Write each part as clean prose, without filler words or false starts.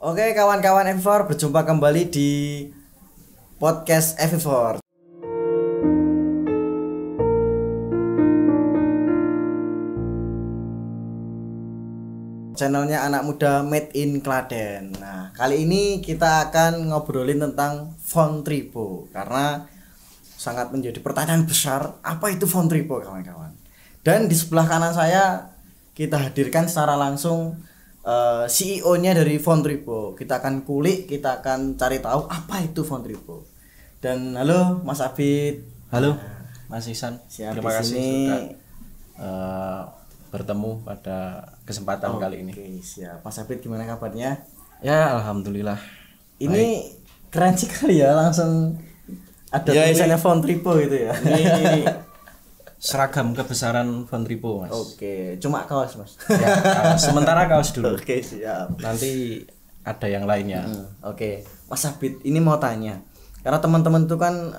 Oke kawan-kawan F4, berjumpa kembali di podcast F4. Channelnya anak muda Made in Klaten. Nah, kali ini kita akan ngobrolin tentang Von Trippo karena sangat menjadi pertanyaan besar, apa itu Von Trippo kawan-kawan. Dan di sebelah kanan saya kita hadirkan secara langsung CEO-nya dari Von Trippo. Kita akan kulik, kita akan cari tahu apa itu Von Trippo. Dan halo Mas Abid. Halo Mas Ihsan. Terima kasih sini. sudah bertemu pada kesempatan kali ini. Oke, siap. Mas Abid gimana kabarnya? Ya alhamdulillah. Ini keren sekali ya, langsung ada Ya, tulisannya Von Trippo gitu ya. Ini seragam kebesaran Von Trippo, Mas. Oke, cuma kaos Mas. Ya, sementara kaos dulu. Oke, siap. Nanti ada yang lainnya. Oke, Mas Abid, ini mau tanya. Karena teman-teman itu kan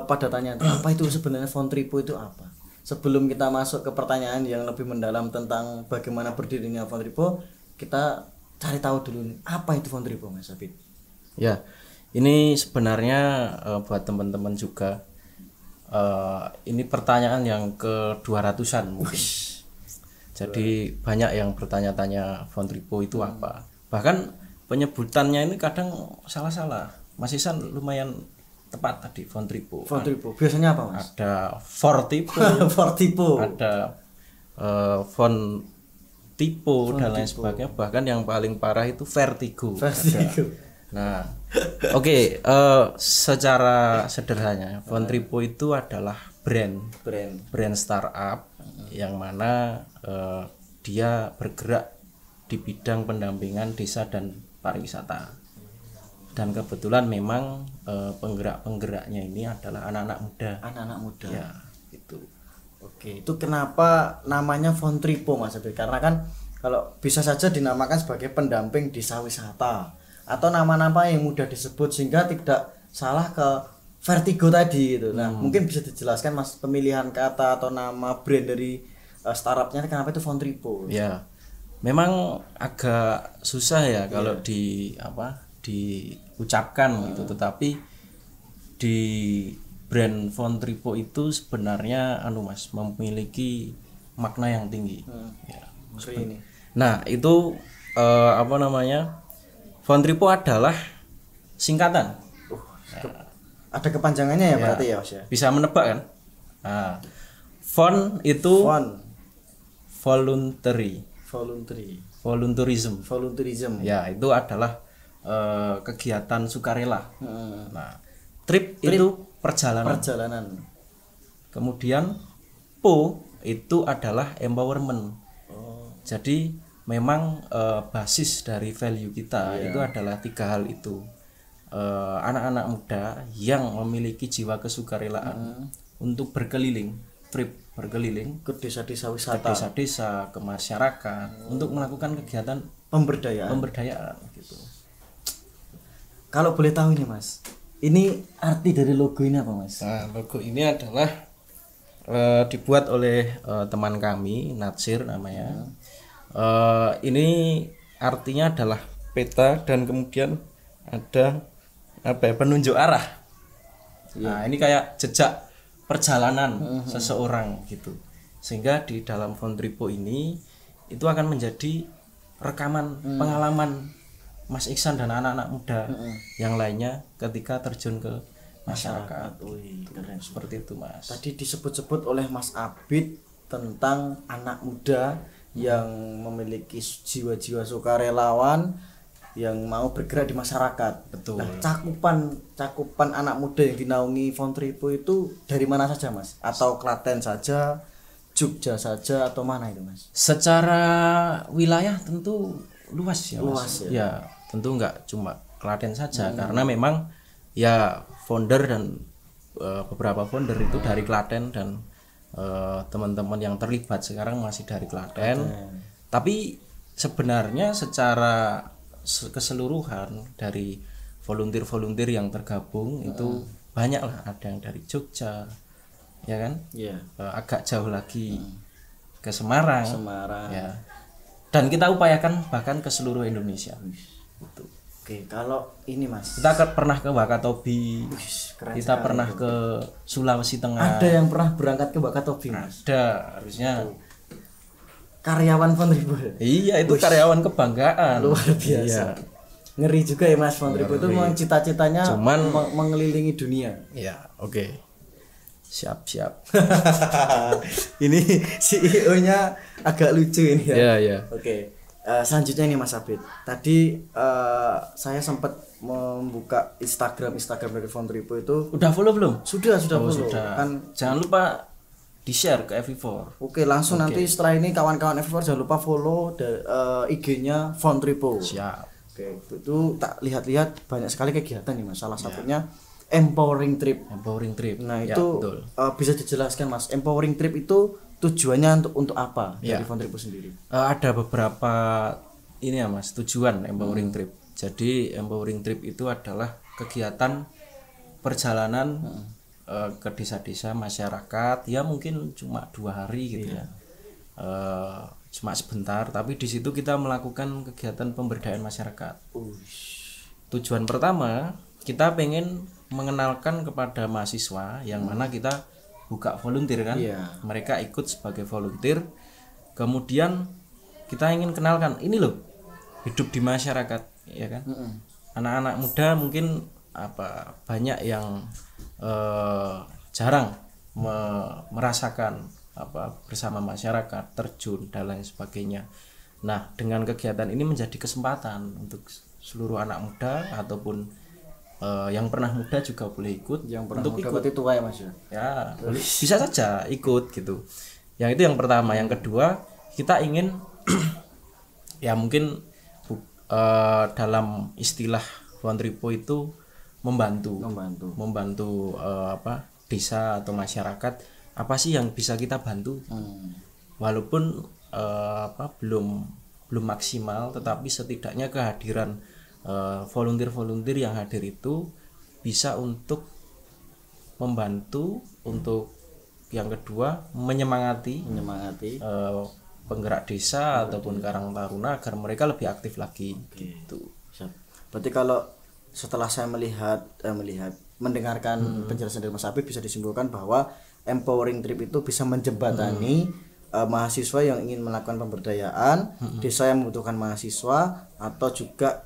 pada tanya apa itu sebenarnya Von Trippo itu apa? Sebelum kita masuk ke pertanyaan yang lebih mendalam tentang bagaimana berdirinya Von Trippo, kita cari tahu dulu nih, apa itu Von Trippo, Mas Abid? Ya, ini sebenarnya buat teman-teman juga. Ini pertanyaan yang ke-200-an mungkin. Jadi banyak yang bertanya-tanya Von Trippo itu apa. Bahkan penyebutannya ini kadang salah-salah. Mas Ihsan lumayan tepat tadi Von Trippo. Von Trippo biasanya apa, Mas? Ada Fortipo, Fortipo. ada Von Tipo dan lain sebagainya. Bahkan yang paling parah itu Vertigo. Vertigo. Nah, oke, secara sederhana Von Trippo itu adalah brand startup yang mana dia bergerak di bidang pendampingan desa dan pariwisata. Dan kebetulan memang penggerak-penggeraknya ini adalah anak-anak muda. Anak-anak muda. Ya, itu. Oke, itu kenapa namanya Von Trippo, Mas Abid? Karena kan kalau bisa saja dinamakan sebagai pendamping desa wisata atau nama-nama yang mudah disebut sehingga tidak salah ke Vertigo tadi gitu. Nah, mungkin bisa dijelaskan Mas pemilihan kata atau nama brand dari startupnya kenapa itu Von Trippo? Ya. Memang agak susah ya kalau diucapkan gitu, tetapi di brand Von Trippo itu sebenarnya Mas memiliki makna yang tinggi. Ya. Ini. Nah, itu Von Trippo adalah singkatan. Ada kepanjangannya ya, berarti ya, Mas ya. Bisa menebak kan? Nah, Von itu volunteerism. Ya, itu adalah kegiatan sukarela. Nah, trip itu perjalanan. Kemudian po itu adalah empowerment. Jadi memang basis dari value kita itu adalah 3 hal itu. Anak-anak muda yang memiliki jiwa kesukarelaan untuk berkeliling, trip berkeliling ke desa-desa wisata, ke desa-desa, ke masyarakat untuk melakukan kegiatan pemberdayaan gitu. Kalau boleh tahu ini, Mas, ini arti dari logo ini apa, Mas? Nah, logo ini adalah dibuat oleh teman kami, Natsir namanya. Ini artinya adalah peta dan kemudian ada penunjuk arah. Nah, ini kayak jejak perjalanan seseorang gitu. Sehingga di dalam Von Trippo ini itu akan menjadi rekaman pengalaman Mas Ihsan dan anak-anak muda yang lainnya ketika terjun ke masyarakat. Keren. Seperti itu, Mas. Tadi disebut-sebut oleh Mas Abid tentang anak muda yang memiliki jiwa-jiwa sukarelawan yang mau bergerak di masyarakat. Betul. Nah, cakupan anak muda yang dinaungi Von Trippo itu dari mana saja, Mas? Atau Klaten saja, Jogja saja, atau mana itu, Mas? Secara wilayah tentu luas ya, Mas. Luas ya. Ya, tentu nggak cuma Klaten saja karena memang ya founder dan beberapa founder itu dari Klaten dan teman-teman yang terlibat sekarang masih dari Klaten. Tapi sebenarnya secara keseluruhan dari volunteer yang tergabung itu banyak lah, ada yang dari Jogja ya kan, agak jauh lagi ke Semarang Semarang. ya, dan kita upayakan bahkan ke seluruh Indonesia. Gitu. Oke, kalau ini Mas. Kita pernah ke Wakatobi. Keren Kita sekali. pernah ke Sulawesi Tengah. Ada yang pernah berangkat ke Wakatobi Mas. Ada, harusnya. Karyawan Font Tripo. Iya, itu karyawan kebanggaan. Luar biasa. Iya. Ngeri juga ya Mas, Font Tripo itu memang cita-citanya mengelilingi dunia. Iya, oke. Siap. Ini CEO-nya agak lucu ini ya. Iya, iya. Oke. Selanjutnya ini Mas Abid. Tadi saya sempat membuka Instagram dari Font Tripo itu. Udah follow belum? Sudah follow. Sudah. Kan Jangan lupa di-share ke FV4. oke, langsung nanti setelah ini kawan-kawan FV4 jangan lupa follow IG-nya Font Tripo. Siap. Oke, itu tak lihat-lihat banyak sekali kegiatan nih Mas. Salah satunya empowering trip. Empowering trip. Nah, Ya, itu betul. bisa dijelaskan Mas. Empowering trip itu tujuannya untuk apa dari Font Tripo sendiri? Ada beberapa ini ya Mas, tujuan empowering trip. Jadi empowering trip itu adalah kegiatan perjalanan ke desa-desa masyarakat, ya mungkin cuma 2 hari gitu ya. Cuma sebentar, tapi di situ kita melakukan kegiatan pemberdayaan masyarakat. Tujuan pertama, kita pengen mengenalkan kepada mahasiswa yang mana kita buka volunteer kan. Mereka ikut sebagai volunteer. Kemudian kita ingin kenalkan ini loh, hidup di masyarakat, ya kan. Anak-anak muda mungkin banyak yang jarang merasakan bersama masyarakat, terjun dan lain sebagainya. Nah, dengan kegiatan ini menjadi kesempatan untuk seluruh anak muda ataupun yang pernah muda juga boleh ikut. Yang pernah untuk muda ikut berarti tua ya Mas ya? Ya, bisa saja ikut gitu. Yang itu yang pertama. Yang kedua, kita ingin ya mungkin dalam istilah Font Tripo itu membantu desa atau masyarakat, apa sih yang bisa kita bantu. Walaupun belum maksimal, tetapi setidaknya kehadiran volunteer yang hadir itu bisa untuk membantu, untuk yang kedua menyemangati penggerak desa ataupun Karang Taruna agar mereka lebih aktif lagi. Gitu. Berarti kalau setelah saya mendengarkan penjelasan dari Mas Habib, bisa disimpulkan bahwa empowering trip itu bisa menjembatani mahasiswa yang ingin melakukan pemberdayaan, desa yang membutuhkan mahasiswa, atau juga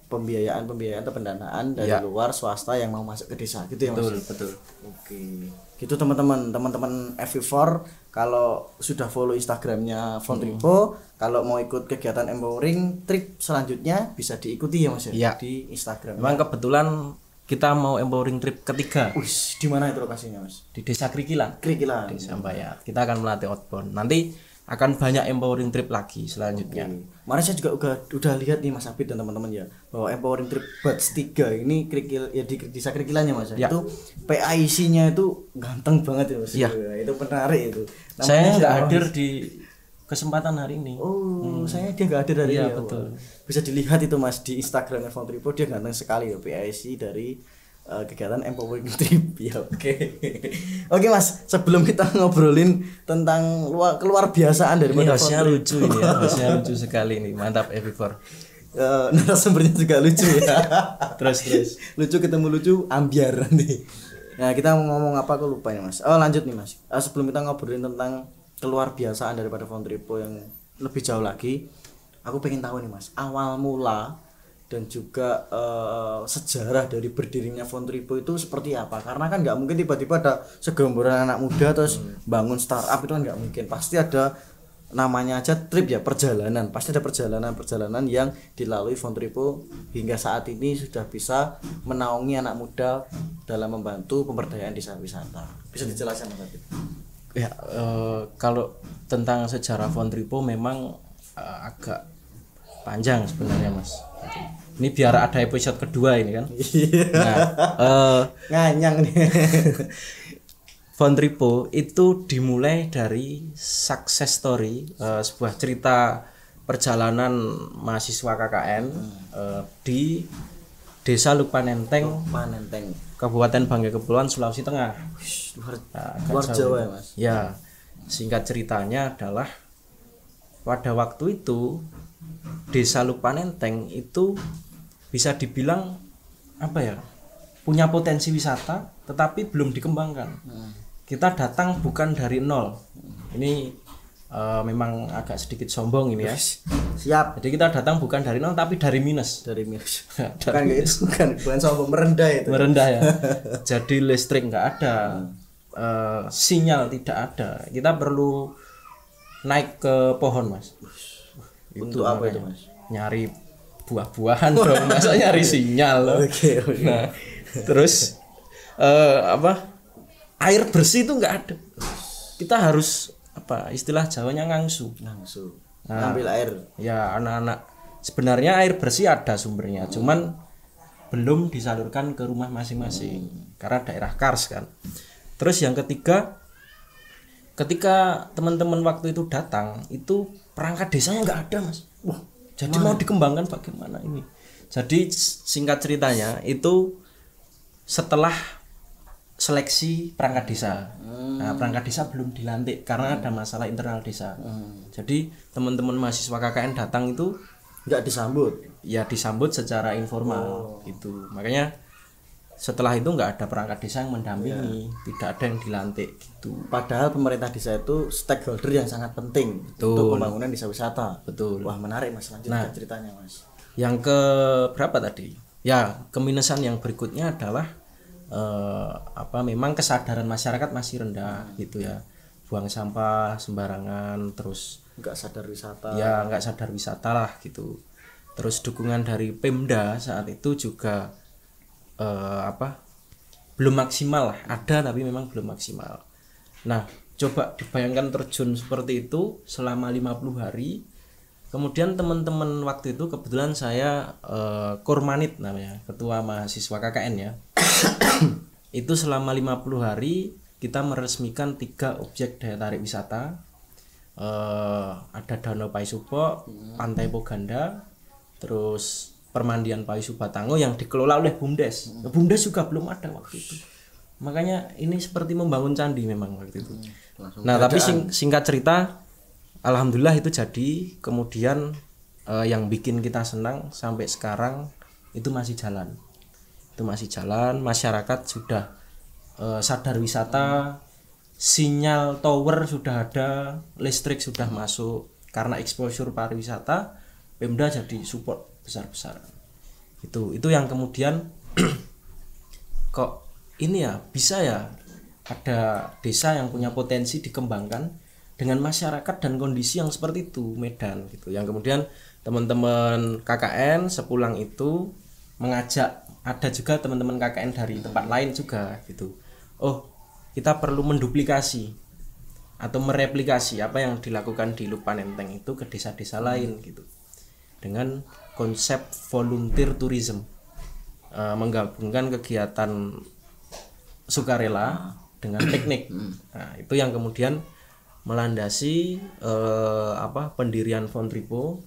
pembiayaan atau pendanaan dari luar swasta yang mau masuk ke desa, gitu ya Mas? Betul. Oke, gitu teman-teman FV4, kalau sudah follow Instagramnya Font Tripo, kalau mau ikut kegiatan empowering trip selanjutnya bisa diikuti ya Mas ya? Di Instagram. Memang kebetulan kita mau empowering trip ketiga. Di mana itu lokasinya Mas? Di Desa Krikilan. Desa Bayat. Kita akan melatih outbound. Nanti akan banyak empowering trip lagi selanjutnya. Kemarin saya juga udah lihat nih Mas Abid dan teman-teman ya, bahwa empowering trip batch 3 ini di Desa Krikilannya Mas. Itu PIC-nya itu ganteng banget ya Mas. Itu menarik itu. Saya nggak hadir di kesempatan hari ini. Saya dia nggak hadir hari ini. Betul. Bisa dilihat itu Mas di Instagramnya Font Tripo, dia ganteng sekali ya, PIC dari kegiatan empowering trip ya. Oke Mas, sebelum kita ngobrolin tentang keluar biasaan dari hostnya lucu ini ya, hostnya lucu sekali nih, mantap FV4. Narasumbernya juga lucu ya. terus lucu ketemu lucu ambiar nanti. Nah, kita mau ngomong apa aku lupa nih Mas. Lanjut nih Mas. Sebelum kita ngobrolin tentang keluar biasaan daripada Font Tripo yang lebih jauh lagi, aku pengen tahu nih Mas, awal mula dan juga sejarah dari berdirinya Font Tripo itu seperti apa? Karena kan nggak mungkin tiba-tiba ada segerombolan anak muda terus bangun startup, itu kan nggak mungkin. Pasti ada, namanya aja trip ya, perjalanan. Pasti ada perjalanan yang dilalui Font Tripo hingga saat ini sudah bisa menaungi anak muda dalam membantu pemberdayaan desa wisata. Bisa dijelaskan Mas? Ya, kalau tentang sejarah Font Tripo memang agak panjang sebenarnya Mas. Ini biar ada episode kedua ini kan. Nganyang nih. Font Tripo itu dimulai dari success story, sebuah cerita perjalanan mahasiswa KKN di Desa Lukpanenteng, Kabupaten Bangka Kepulauan, Sulawesi Tengah. Luar Jawa ya Mas. Ya, singkat ceritanya adalah pada waktu itu Desa Lukpanenteng itu bisa dibilang apa ya, punya potensi wisata tetapi belum dikembangkan. Kita datang bukan dari nol. Ini memang agak sedikit sombong ini ya. Siap. Jadi kita datang bukan dari nol tapi dari minus. Dari minus. bukan sombong, merendah itu. Merendah ya. Jadi listrik nggak ada, sinyal tidak ada. Kita perlu naik ke pohon, Mas. Untuk apa itu, Mas? Nyari buah-buahan dong, masa nyari sinyal. Oke. Nah, terus air bersih itu nggak ada. Kita harus istilah Jawanya ngangsu. Ambil air. Ya, anak-anak sebenarnya air bersih ada sumbernya, cuman belum disalurkan ke rumah masing-masing karena daerah kars kan. Terus yang ketiga, ketika teman-teman waktu itu datang, itu perangkat desanya nggak ada, Mas. Wah, jadi mau dikembangkan bagaimana ini? Jadi singkat ceritanya itu setelah seleksi perangkat desa. Nah, perangkat desa belum dilantik karena ada masalah internal desa. Jadi teman-teman mahasiswa KKN datang itu nggak disambut. Ya disambut secara informal gitu. Makanya setelah itu nggak ada perangkat desa yang mendampingi, tidak ada yang dilantik gitu. Padahal pemerintah desa itu stakeholder yang sangat penting untuk pembangunan desa wisata. Betul. Wah, menarik, Mas. Lanjutkan ceritanya, Mas. Yang ke berapa tadi? Ya, keminusan yang berikutnya adalah memang kesadaran masyarakat masih rendah gitu ya. Buang sampah sembarangan, terus nggak sadar wisata. Ya, nggak sadar wisata lah gitu. Terus dukungan dari Pemda saat itu juga belum maksimal lah, ada tapi memang belum maksimal. Nah, coba dibayangkan terjun seperti itu selama 50 hari. Kemudian teman-teman waktu itu kebetulan saya Kormanit namanya, ketua mahasiswa KKN ya. Itu selama 50 hari kita meresmikan 3 objek daya tarik wisata. Ada Danau Paisupo, Pantai Poganda, terus Permandian Paisu Batango yang dikelola oleh BUMDes. BUMDes juga belum ada waktu itu. Makanya ini seperti membangun candi memang waktu itu. Nah, tapi singkat cerita, alhamdulillah itu jadi. Kemudian yang bikin kita senang sampai sekarang itu masih jalan. Itu masih jalan, masyarakat sudah sadar wisata, sinyal tower sudah ada, listrik sudah masuk. Karena exposure pariwisata, Pemda jadi support besar-besaran. Itu yang kemudian kok ini ya bisa ya ada desa yang punya potensi dikembangkan dengan masyarakat dan kondisi yang seperti itu, Medan gitu. Yang kemudian teman-teman KKN sepulang itu mengajak, ada juga teman-teman KKN dari tempat lain juga gitu. Oh, kita perlu menduplikasi atau mereplikasi apa yang dilakukan di Lupanenteng itu ke desa-desa lain gitu. Dengan konsep volunteer tourism, menggabungkan kegiatan sukarela dengan piknik. Nah, itu yang kemudian melandasi pendirian Fontripo.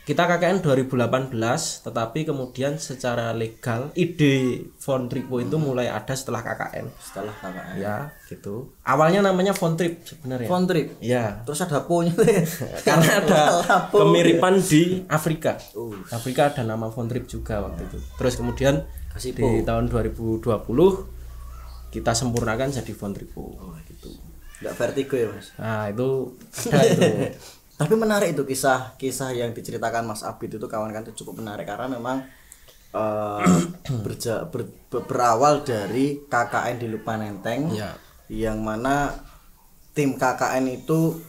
Kita KKN 2018, tetapi kemudian secara legal ide Fontripo itu mulai ada setelah KKN. Setelah KKN. Ya, gitu. Awalnya namanya Fontrip sebenarnya. Fontrip. Ya. Terus ada po-nya karena ada kemiripan di Afrika. Afrika ada nama Fontrip juga waktu itu. Terus kemudian di tahun 2020 kita sempurnakan jadi Fontripo gitu. Enggak vertigo ya, Mas? Nah, itu ada itu. Tapi menarik itu kisah yang diceritakan Mas Abid itu, kawan-kawan, itu cukup menarik karena memang berawal dari KKN di Lupanenteng ya. Yang mana tim KKN itu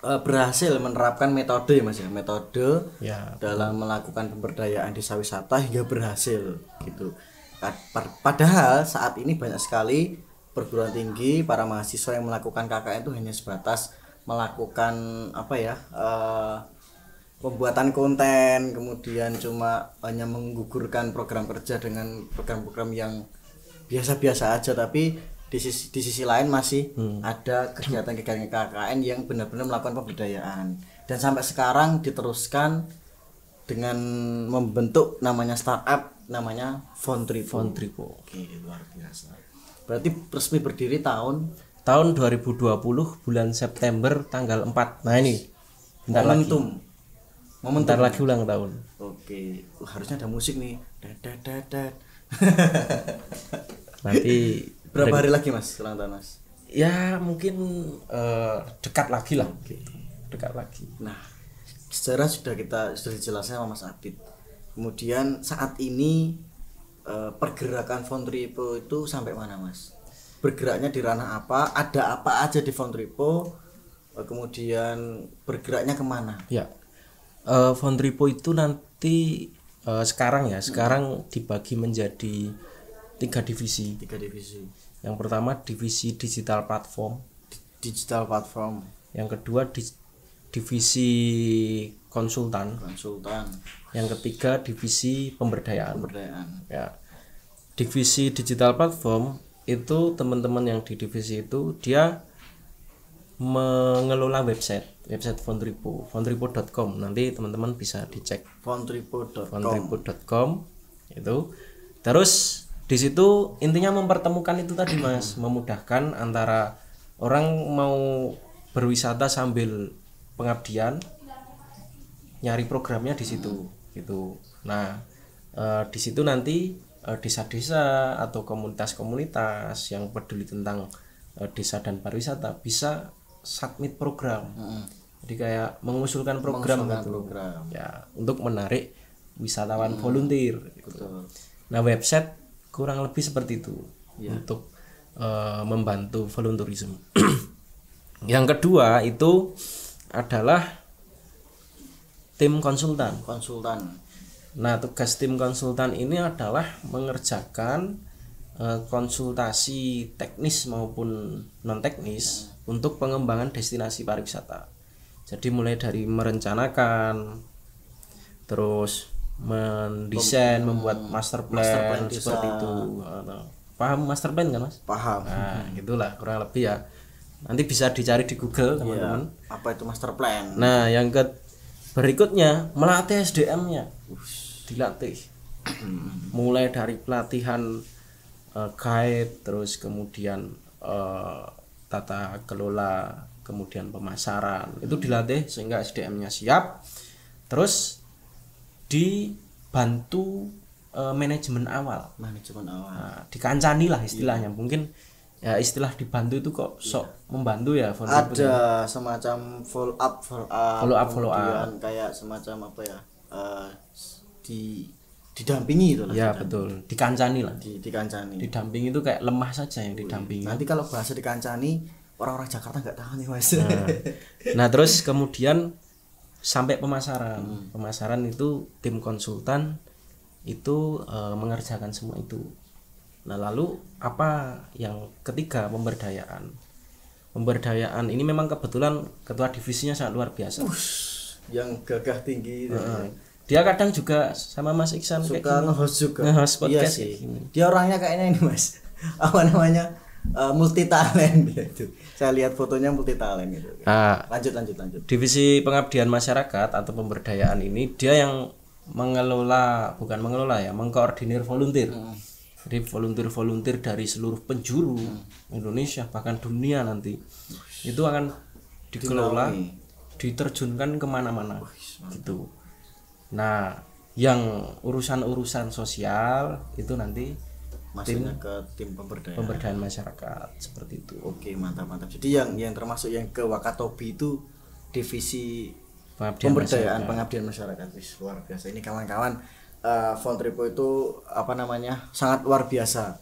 berhasil menerapkan metode Mas ya, metode dalam melakukan pemberdayaan desa wisata hingga berhasil gitu. Padahal saat ini banyak sekali perguruan tinggi, para mahasiswa yang melakukan KKN itu hanya sebatas melakukan pembuatan konten, kemudian cuma hanya menggugurkan program kerja dengan program-program yang biasa-biasa aja. Tapi di sisi lain masih ada kegiatan-kegiatan KKN yang benar-benar melakukan pemberdayaan, dan sampai sekarang diteruskan dengan membentuk namanya startup namanya Fontripo. Oke, luar biasa. Berarti resmi berdiri tahun 2020 bulan September tanggal 4. Nah, ini momentum Bentar lagi ulang tahun. Oke. Harusnya ada musik nih. Dad. Nanti Berapa hari lagi Mas ulang tahun Mas? ya mungkin dekat lagi lah. Dekat lagi. Nah, sejarah sudah dijelaskan sama Mas Abid. Kemudian saat ini pergerakan Fontripo itu sampai mana Mas? Bergeraknya di ranah apa? Ada apa aja di Fontripo? Kemudian bergeraknya kemana? Ya, Fontripo itu nanti sekarang dibagi menjadi 3 divisi. 3 divisi. Yang pertama divisi digital platform. Yang kedua divisi konsultan. Yang ketiga divisi pemberdayaan. Ya. Divisi digital platform itu teman-teman yang di divisi itu dia mengelola website fontripo.com. Nanti teman-teman bisa dicek fontripo.com itu. Terus di situ intinya mempertemukan itu tadi Mas, memudahkan antara orang mau berwisata sambil pengabdian, nyari programnya di situ gitu. Nah, di situ nanti desa-desa atau komunitas-komunitas yang peduli tentang desa dan pariwisata bisa submit program. Jadi kayak mengusulkan program gitu. Ya, untuk menarik wisatawan volunteer gitu. Nah, website kurang lebih seperti itu untuk membantu volunteerism. Yang kedua itu adalah tim konsultan. Nah, tugas tim konsultan ini adalah mengerjakan konsultasi teknis maupun non teknis untuk pengembangan destinasi pariwisata. Jadi mulai dari merencanakan, terus mendesain, membuat master plan seperti itu. Paham master plan kan Mas? Paham. Nah, itulah kurang lebih ya. Nanti bisa dicari di Google teman-teman. Apa itu master plan? Nah, yang berikutnya melatih SDM-nya. Dilatih. Mulai dari pelatihan guide, terus kemudian tata kelola, kemudian pemasaran. Itu dilatih sehingga SDM-nya siap. Terus dibantu manajemen awal. Nah, dikancani lah istilahnya. Mungkin ya istilah dibantu itu kok sok membantu ya. Ada semacam follow up kemudian kayak semacam apa ya, didampingi itu lah. Ya betul, dikancani lah. Dikancani. Didampingi itu kayak lemah saja yang didampingi. Nanti kalau bahasa dikancani orang-orang Jakarta nggak tahu nih Mas. Nah terus kemudian sampai pemasaran. Pemasaran itu tim konsultan itu mengerjakan semua itu. Nah lalu apa yang ketiga, pemberdayaan. Pemberdayaan ini memang kebetulan ketua divisinya sangat luar biasa. Yang gagah tinggi. Dia kadang juga sama Mas Iksan suka nge-host juga. Nge-host podcast. Iya sih. Dia orangnya kayaknya ini Mas. Apa namanya? Multi talent gitu. Saya lihat fotonya multi talent gitu. Lanjut. Divisi pengabdian masyarakat atau pemberdayaan ini dia yang mengkoordinir volunteer. Jadi volunteer dari seluruh penjuru Indonesia bahkan dunia nanti itu akan dikelola, diterjunkan kemana-mana gitu. Nah, yang urusan sosial itu nanti masuknya ke tim pemberdayaan masyarakat seperti itu. Oke, mantap. Jadi yang termasuk yang ke Wakatobi itu divisi pengabdian masyarakat. Luar biasa. Ini kawan-kawan, Fontripo itu sangat luar biasa.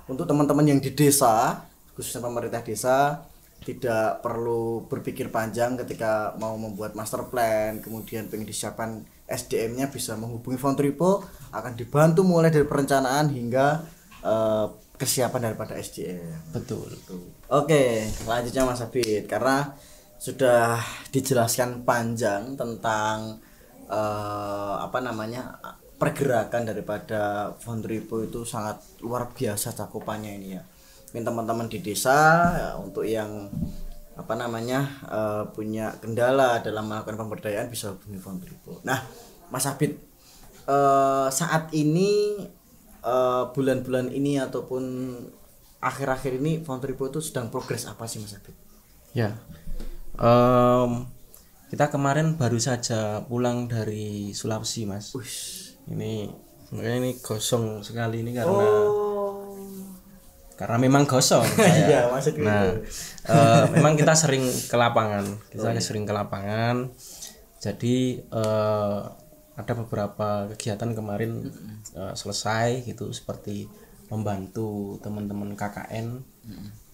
Untuk teman-teman yang di desa, khususnya pemerintah desa, tidak perlu berpikir panjang ketika mau membuat master plan, kemudian pengen disiapkan SDM-nya, bisa menghubungi Fontripo, akan dibantu mulai dari perencanaan hingga kesiapan daripada SDM. Betul. Oke, selanjutnya Mas Abid, karena sudah dijelaskan panjang tentang pergerakan daripada Fontripo itu sangat luar biasa cakupannya ini ya. Mungkin teman-teman di desa ya, untuk yang punya kendala dalam melakukan pemberdayaan bisa hubungi Fontripo. Nah, Mas Abid, saat ini bulan-bulan ini ataupun akhir-akhir ini Fontripo itu sedang progres apa sih Mas Abid? Ya, kita kemarin baru saja pulang dari Sulawesi, Mas. Ush. Ini makanya ini gosong sekali ini Oh. karena memang gosong. Iya, maksud gitu. Nah, memang kita sering ke lapangan. Sering ke lapangan. Jadi ada beberapa kegiatan kemarin selesai gitu, seperti membantu teman-teman KKN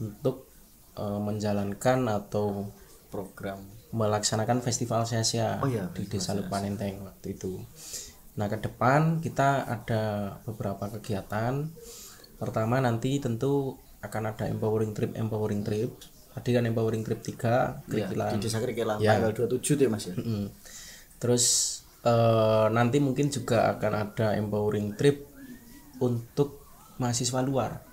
untuk menjalankan atau Program. melaksanakan festival sia-sia di Desa Lupanenteng waktu itu. Nah, ke depan kita ada beberapa kegiatan. Pertama nanti tentu akan ada empowering trip. Tadi kan empowering trip 3 Krikilan. Di Desa Krikilan tanggal 27 tuh ya Mas ya. Terus nanti mungkin juga akan ada empowering trip untuk mahasiswa luar.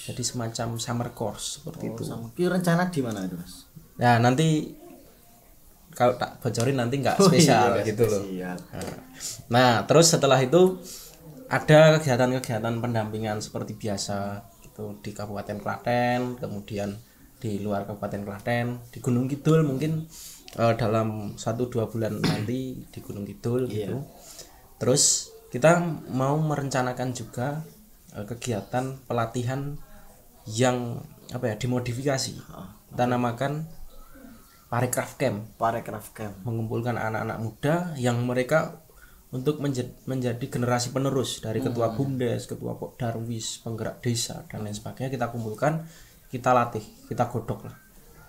Jadi semacam summer course seperti itu. Itu rencana di mana itu Mas? Nah, nanti kalau tak bocorin nanti nggak spesial gitu loh. Nah, terus setelah itu ada kegiatan-kegiatan pendampingan seperti biasa gitu di Kabupaten Klaten, kemudian di luar Kabupaten Klaten, di Gunung Kidul mungkin dalam 1-2 bulan nanti di Gunung Kidul gitu. Terus kita mau merencanakan juga kegiatan pelatihan yang dimodifikasi. Kita namakan Parekraf Camp. Mengumpulkan anak-anak muda yang mereka untuk menjadi generasi penerus dari ketua BUMDes, ketua Darwis, penggerak desa dan lain sebagainya, kita kumpulkan, kita latih, kita godok lah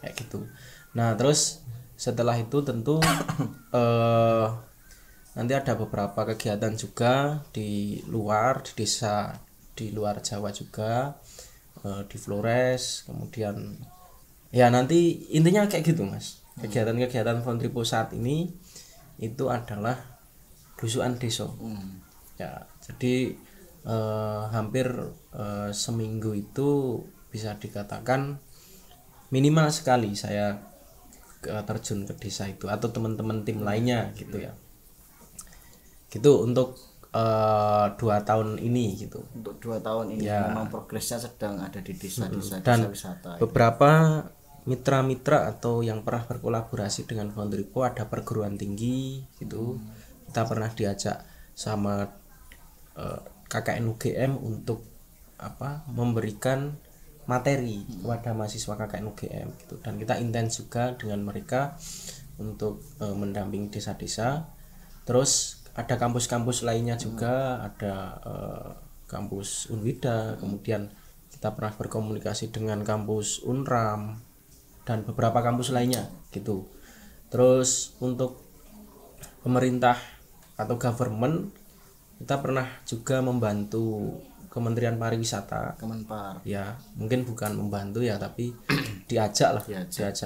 kayak gitu. Nah, terus setelah itu tentu nanti ada beberapa kegiatan juga di luar, di desa di luar Jawa juga, di Flores, kemudian ya nanti intinya kayak gitu Mas. Kegiatan-kegiatan Fontripo saat ini itu adalah belusukan desa. Ya, jadi hampir seminggu itu bisa dikatakan minimal sekali saya terjun ke desa itu atau teman-teman tim lainnya gitu ya. Gitu untuk 2 tahun ini gitu. Untuk 2 tahun ini memang progresnya sedang ada di desa-desa dan wisata. Beberapa mitra-mitra atau yang pernah berkolaborasi dengan Fontripo ada perguruan tinggi gitu. Kita pernah diajak sama KKN UGM untuk memberikan materi kepada mahasiswa KKN UGM gitu, dan kita intens juga dengan mereka untuk mendampingi desa-desa. Terus ada kampus-kampus lainnya juga, ada kampus Unwida, kemudian kita pernah berkomunikasi dengan kampus Unram dan beberapa kampus lainnya gitu. Terus untuk pemerintah atau government, kita pernah juga membantu Kementerian Pariwisata, Kemenpar. Ya, mungkin bukan membantu ya, tapi diajak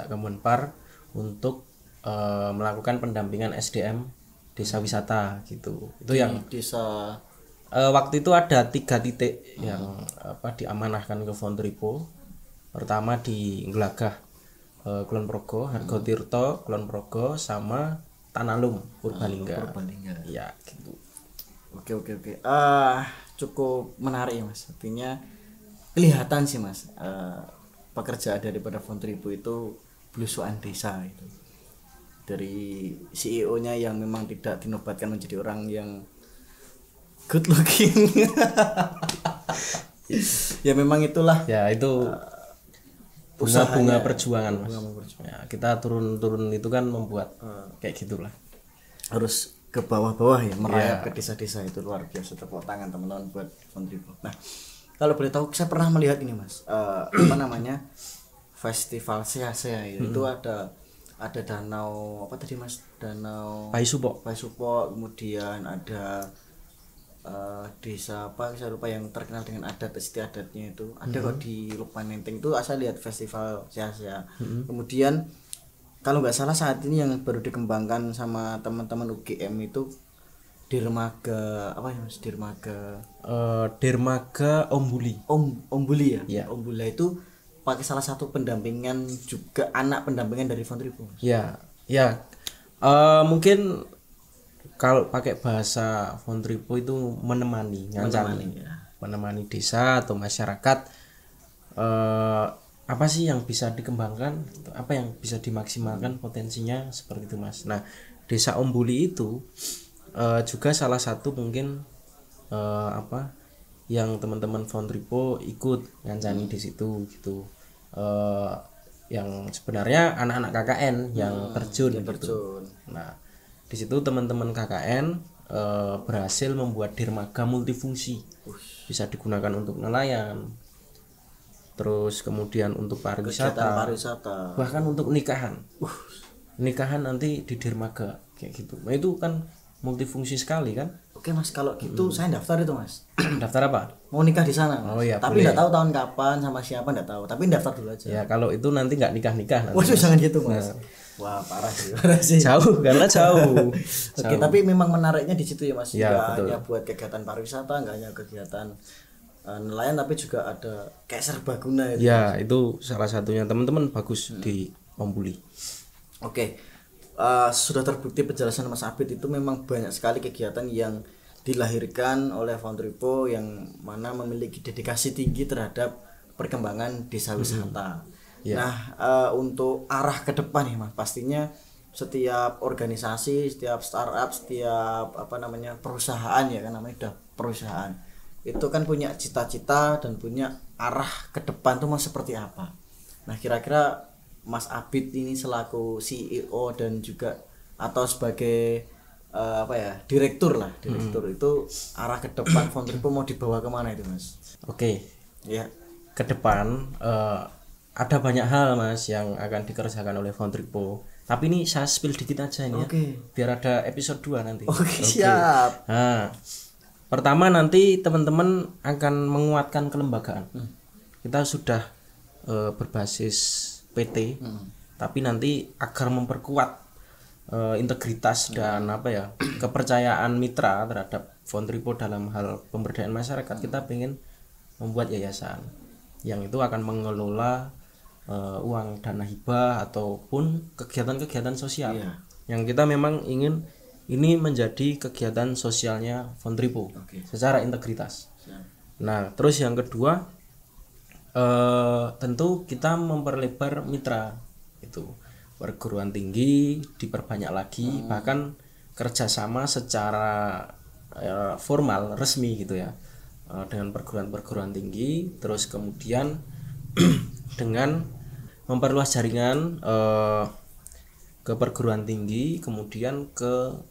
Kemenpar untuk melakukan pendampingan SDM desa wisata gitu. Itu yang desa waktu itu ada 3 titik yang diamanahkan ke Fontripo. Pertama di Glagah, Kulon Progo, Hargotirto, Kulon Progo, sama Tanalum, Purbalingga. Ya, gitu. Oke. Cukup menarik ya Mas. Artinya kelihatan sih Mas, pekerjaan daripada Fontripo itu belusukan desa itu. Dari CEO-nya yang memang tidak dinobatkan menjadi orang yang good looking. Ya memang itulah. Ya itu bunga-bunga perjuangan Mas. Ya, kita turun itu kan membuat kayak gitulah. Harus ke bawah-bawah ya, merayap ke desa-desa, itu luar biasa. Tepuk tangan teman-teman buat Fontripo. Nah, kalau boleh tahu, saya pernah melihat ini Mas, festival sia-sia itu ada danau tadi Mas, danau Paisupo, kemudian ada desa saya lupa yang terkenal dengan adat istiadatnya itu ada kok di Lupanenteng itu. Saya lihat festival sia-sia. Kemudian kalau nggak salah saat ini yang baru dikembangkan sama teman-teman UGM itu Dermaga Mas? Dermaga Ombuli. Ombuli ya? Ombula itu pakai salah satu pendampingan juga, anak pendampingan dari Fontripo. Ya. Mungkin kalau pakai bahasa Fontripo itu menemani desa atau masyarakat apa sih yang bisa dikembangkan, apa yang bisa dimaksimalkan potensinya seperti itu Mas. Nah, Desa Ombuli itu juga salah satu mungkin apa yang teman-teman Fontripo ikut ngancani di situ gitu. Yang sebenarnya anak-anak KKN yang terjun gitu. Nah, di situ teman-teman KKN berhasil membuat dermaga multifungsi. Bisa digunakan untuk nelayan. Terus kemudian untuk pariwisata. Bahkan untuk nikahan. Nikahan nanti di dermaga kayak gitu. Nah, itu kan multifungsi sekali kan. Oke Mas, kalau gitu saya daftar itu Mas. Daftar apa? Mau nikah di sana Mas. Oh iya, tapi nggak tahu tahun kapan sama siapa nggak tahu, tapi daftar dulu aja. Ya kalau itu nanti nggak nikah nanti. Waduh jangan gitu Mas. Wah parah sih. Jauh karena jauh. Oke, tapi memang menariknya di situ ya Mas. Ya, Nggak betul. hanya buat kegiatan pariwisata, nggak hanya kegiatan nelayan, tapi juga ada kayak serbaguna itu. Ya itu salah satunya teman-teman bagus di Ombuli. Oke, sudah terbukti penjelasan Mas Abid itu memang banyak sekali kegiatan yang dilahirkan oleh Fontripo yang mana memiliki dedikasi tinggi terhadap perkembangan desa wisata. Nah, untuk arah ke depan nih Mas, pastinya setiap organisasi, setiap startup, setiap perusahaan ya kan namanya udah perusahaan. Itu kan punya cita-cita dan punya arah ke depan tuh Mas seperti apa. Nah, kira-kira Mas Abid ini selaku CEO dan juga atau sebagai direktur itu arah ke depan Fontripo mau dibawa kemana itu Mas? Oke. Ya. Ke depan ada banyak hal Mas yang akan dikerjakan oleh Fontripo. Tapi ini saya spill dikit aja ini ya. Biar ada episode 2 nanti. Oke, siap. Nah, pertama nanti teman-teman akan menguatkan kelembagaan. Kita sudah berbasis PT, tapi nanti agar memperkuat integritas dan kepercayaan mitra terhadap Fontripo dalam hal pemberdayaan masyarakat, kita pengen membuat yayasan yang itu akan mengelola uang dana hibah ataupun kegiatan-kegiatan sosial yang kita memang ingin ini menjadi kegiatan sosialnya Fontripo secara integritas. Nah, terus yang kedua tentu kita memperlebar mitra itu. Perguruan tinggi diperbanyak lagi, bahkan kerjasama secara formal resmi gitu ya dengan perguruan tinggi, terus kemudian dengan memperluas jaringan ke perguruan tinggi, kemudian ke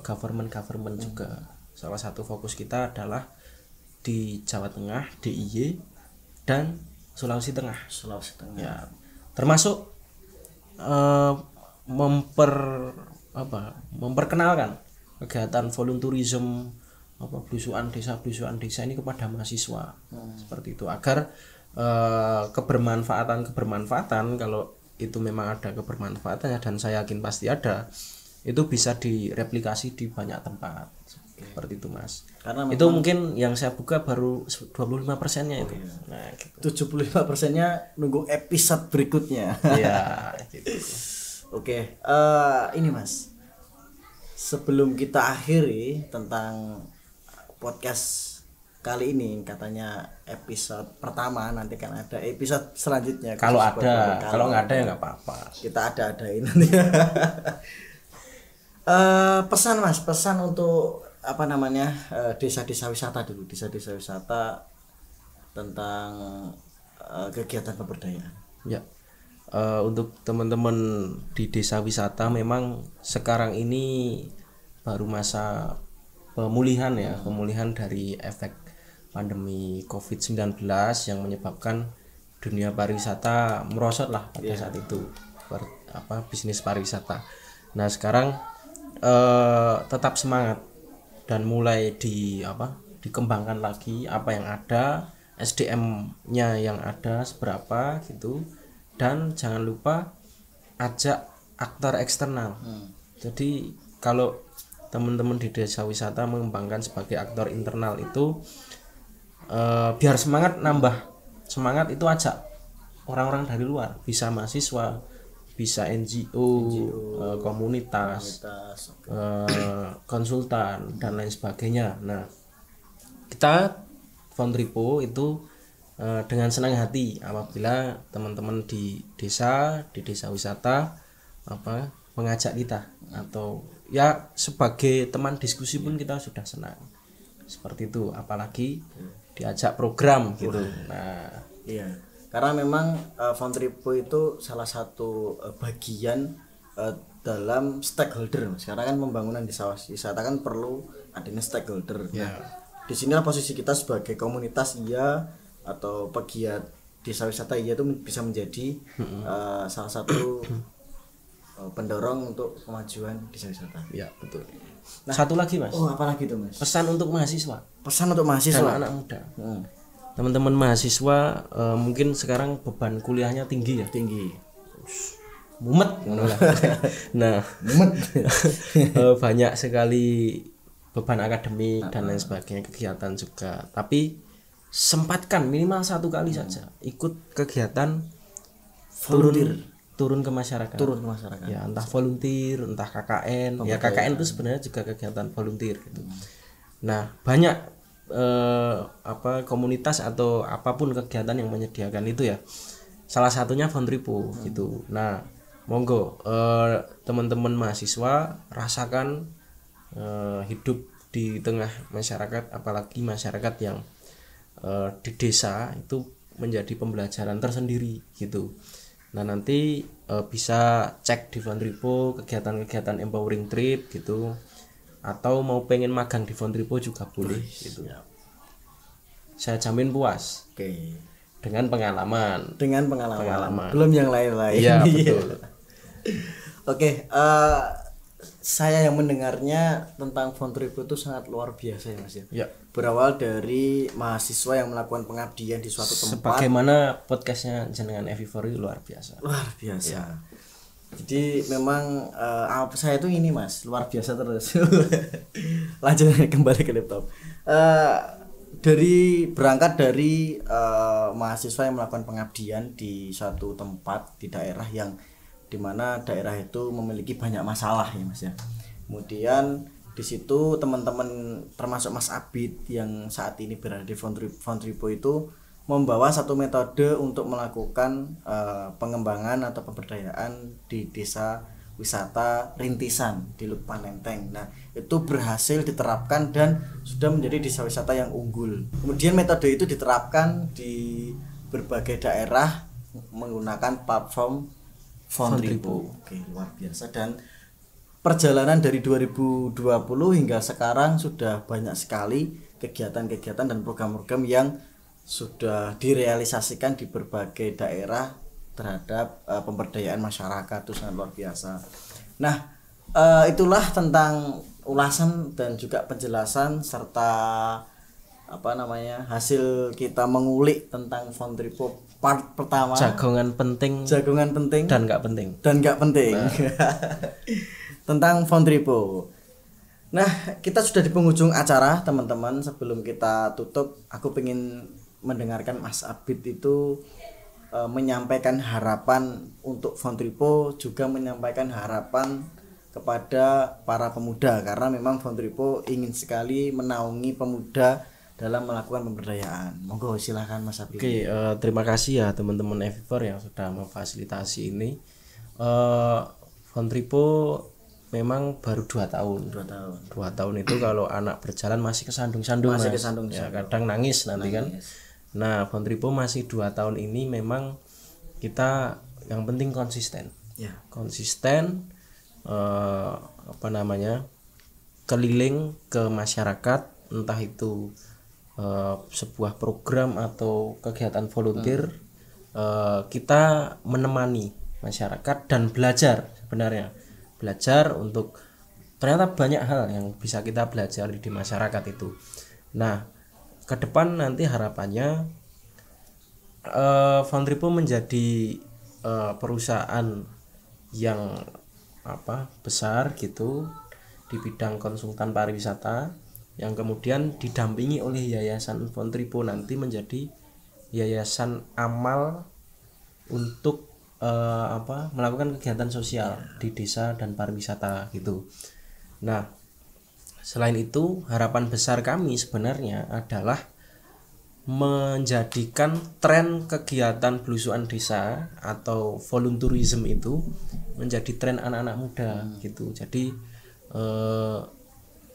government juga. Salah satu fokus kita adalah di Jawa Tengah, DIY dan Sulawesi Tengah. Ya, termasuk memperkenalkan kegiatan volunteerism belusuan desa ini kepada mahasiswa seperti itu agar kebermanfaatan kalau itu memang ada kebermanfaatannya dan saya yakin pasti ada, itu bisa direplikasi di banyak tempat seperti itu Mas. Karena itu mungkin yang saya buka baru 25%-nya itu. Nah, gitu. 75%-nya nunggu episode berikutnya. Iya, gitu. Oke, ini Mas. Sebelum kita akhiri tentang podcast kali ini, katanya episode pertama, nanti kan ada episode selanjutnya. Kalau ada, kalau nggak ada ya nggak apa-apa. Kita ada-adain nanti. Pesan Mas, pesan untuk desa-desa wisata dulu, desa-desa wisata tentang kegiatan pemberdayaan. Ya, untuk teman-teman di desa wisata memang sekarang ini baru masa pemulihan ya, pemulihan dari efek pandemi COVID-19 yang menyebabkan dunia pariwisata merosot lah pada saat itu, bisnis pariwisata. Nah sekarang tetap semangat dan mulai dikembangkan lagi apa yang ada, SDM-nya yang ada seberapa gitu, dan jangan lupa ajak aktor eksternal. Jadi kalau teman-teman di desa wisata mengembangkan sebagai aktor internal itu biar semangat, nambah semangat itu ajak orang-orang dari luar, bisa mahasiswa, bisa NGO, komunitas, konsultan dan lain sebagainya. Nah, kita Fontripo itu dengan senang hati apabila teman-teman di desa wisata mengajak kita, atau ya sebagai teman diskusi pun kita sudah senang seperti itu, apalagi diajak program gitu. Nah, iya, karena memang Fun Tripo itu salah satu bagian dalam stakeholder, Mas. Karena kan pembangunan desa wisata kan perlu adanya stakeholder. Nah, di sinilah posisi kita sebagai komunitas atau pegiat desa wisata itu bisa menjadi salah satu pendorong untuk kemajuan desa wisata. Ya, betul. Nah, satu lagi, Mas. Oh, apalagi itu, Mas? Pesan untuk mahasiswa. Pesan untuk mahasiswa dan anak muda. Teman-teman mahasiswa mungkin sekarang beban kuliahnya tinggi ya. Tinggi. Mumet. Nah, mumet. Banyak sekali beban akademik dan lain sebagainya, kegiatan juga. Tapi sempatkan minimal 1 kali saja ikut kegiatan turun ke masyarakat. Ya, entah volunteer, entah KKN. Ya, KKN itu sebenarnya juga kegiatan volunteer gitu. Nah, banyak komunitas atau apapun kegiatan yang menyediakan itu ya. Salah satunya Fun Tripo gitu. Nah, monggo teman-teman mahasiswa rasakan hidup di tengah masyarakat, apalagi masyarakat yang di desa itu menjadi pembelajaran tersendiri gitu. Nah, nanti bisa cek di Fun Tripo kegiatan-kegiatan empowering trip gitu, atau mau pengen magang di Fun Tripo juga boleh gitu. Saya jamin puas. Oke. Dengan pengalaman. Belum yang lain-lain. Iya, betul. Oke, saya yang mendengarnya tentang Fun Tripo itu sangat luar biasa ya, Mas ya. Ya. Berawal dari mahasiswa yang melakukan pengabdian di suatu tempat. Sebagaimana podcastnya jenengan Evi4 luar biasa. Luar biasa. Ya. Jadi memang saya itu ini, Mas, luar biasa terus. Lanjut kembali ke laptop. Berangkat dari mahasiswa yang melakukan pengabdian di suatu tempat di daerah yang dimana daerah itu memiliki banyak masalah ya, Mas ya. Kemudian di situ teman-teman termasuk Mas Abid yang saat ini berada di Fun Tripo itu membawa satu metode untuk melakukan pengembangan atau pemberdayaan di desa wisata rintisan di Lukman Lenteng. Nah, itu berhasil diterapkan dan sudah menjadi desa wisata yang unggul. Kemudian metode itu diterapkan di berbagai daerah menggunakan platform Fun Tripo. Oke, luar biasa. Dan perjalanan dari 2020 hingga sekarang sudah banyak sekali kegiatan-kegiatan dan program-program yang sudah direalisasikan di berbagai daerah terhadap pemberdayaan masyarakat. Itu sangat luar biasa. Nah, itulah tentang ulasan dan juga penjelasan serta hasil kita mengulik tentang Fun Tripo part pertama. Jagongan penting dan nggak penting. Nah. Tentang Fun Tripo. Nah, kita sudah di penghujung acara, teman-teman. Sebelum kita tutup, aku pengen mendengarkan Mas Abid itu menyampaikan harapan untuk Fun Tripo, juga menyampaikan harapan kepada para pemuda, karena memang Fun Tripo ingin sekali menaungi pemuda dalam melakukan pemberdayaan. Monggo silahkan Mas Abid. Oke, terima kasih ya teman-teman Evi4 yang sudah memfasilitasi ini. Fun Tripo memang baru 2 tahun. 2 tahun itu kalau anak berjalan masih kesandung-sandung, ya, kadang nangis nanti kan. Nah, Fun Tripo masih 2 tahun ini memang kita yang penting konsisten. Ya. Konsisten keliling ke masyarakat, entah itu sebuah program atau kegiatan volunteer. Kita menemani masyarakat dan belajar, sebenarnya belajar untuk ternyata banyak hal yang bisa kita belajar di masyarakat itu. Nah, ke depan nanti harapannya Fun Tripo menjadi perusahaan yang besar gitu di bidang konsultan pariwisata, yang kemudian didampingi oleh Yayasan Fun Tripo nanti menjadi yayasan amal untuk melakukan kegiatan sosial di desa dan pariwisata gitu. Nah, selain itu harapan besar kami sebenarnya adalah menjadikan tren kegiatan belusuan desa atau volunteerism itu menjadi tren anak-anak muda gitu. Jadi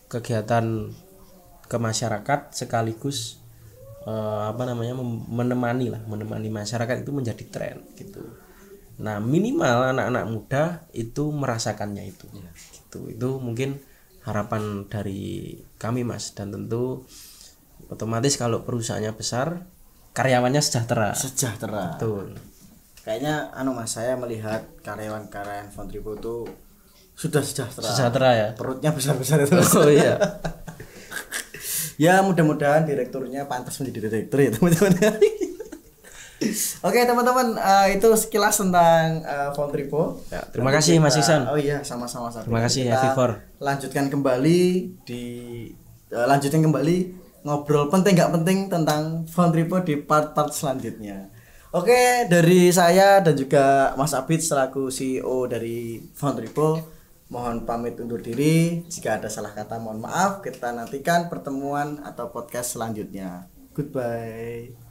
kegiatan ke masyarakat sekaligus menemani masyarakat itu menjadi tren gitu. Nah, minimal anak-anak muda itu merasakannya itu. Gitu. Itu mungkin harapan dari kami, Mas, dan tentu otomatis kalau perusahaannya besar, karyawannya sejahtera. Betul. Kayaknya Mas, saya melihat karyawan-karyawan Fontripo itu sudah sejahtera. Sejahtera ya. Perutnya besar-besar itu. Oh iya. Ya, mudah-mudahan direkturnya pantas menjadi direktur ya, teman-teman. Oke, teman-teman, itu sekilas tentang Fontripo. Ya, terima kasih Mas Iksan. Oh iya, sama-sama. Terima kasih ya Vivor. Lanjutkan kembali ngobrol penting nggak penting tentang Fontripo di part-part selanjutnya. Oke, dari saya dan juga Mas Abid selaku CEO dari Fontripo mohon pamit undur diri. Jika ada salah kata mohon maaf. Kita nantikan pertemuan atau podcast selanjutnya. Goodbye.